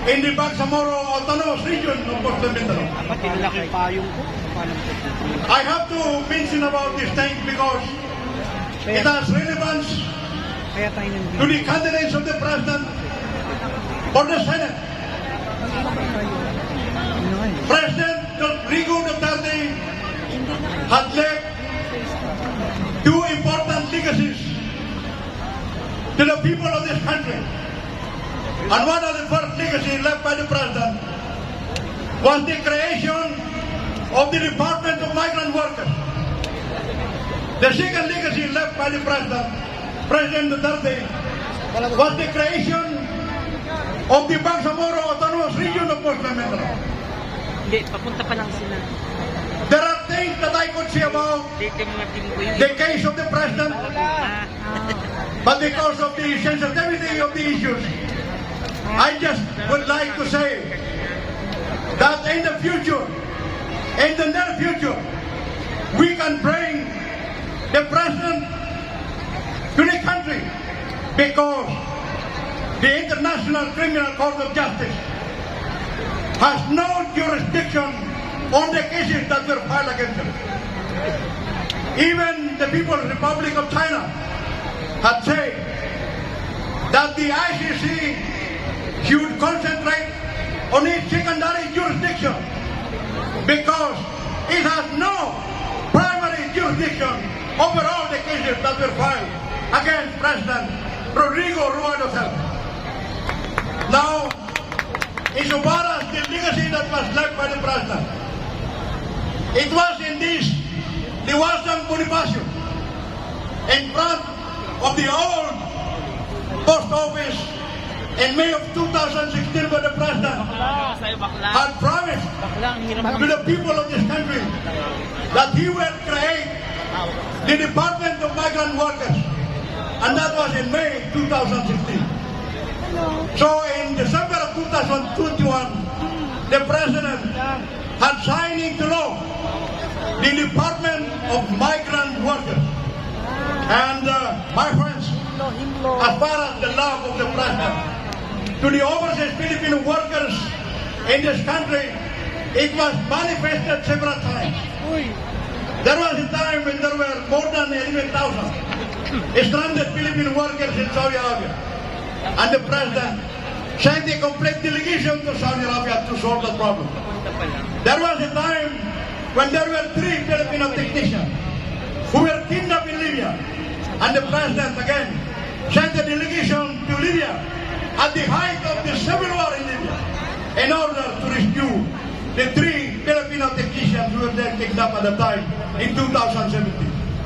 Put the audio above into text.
in the Bangsamoro Autonomous Region of Coastal Mindoro. I have to mention about this thing because it has relevance to the candidates of the President for the Senate. President Rodrigo Duterte has left two important legacies to the people of this country. And one of the first legacies left by the President was the creation of the Department of Migrant Workers. The second legacy left by the President Duterte, was the creation of the Bangsamoro Autonomous Region of Coastal Mindoro. Hindi, papunta pa lang sila. There are things that I could say about the case of the President, but because of the sensitivity of the issues, I just would like to say that in the future, in the near future, we can bring the President to the country because the International Criminal Court of Justice has no jurisdiction on the cases that were filed against him. Even the People's Republic of China had said that the ICC should concentrate on its secondary jurisdiction because it has no primary jurisdiction over all the cases that were filed against President Rodrigo Roa Duterte. Now, insofar as the legacy that was left by the President, it was in this Liwasang Bonifacio in front of the old post office in May of 2016 where the President had promised to the people of this country that he will create the Department of Migrant Workers, and that was in May 2016. So in December of 2021, the President had signed into law the Department of Migrant Workers. And my friends, as far as the love of the President to the overseas Filipino workers in this country, it was manifested several times. There was a time when there were more than 11,000 stranded Filipino workers in Saudi Arabia. And the President sent a complete delegation to Saudi Arabia to solve the problem. There was a time when there were 3 Filipino technicians who were kidnapped in Libya. And the President again sent a delegation to Libya at the height of the civil war in Libya in order to rescue the 3 Filipino technicians who were there kidnapped at the time in 2017.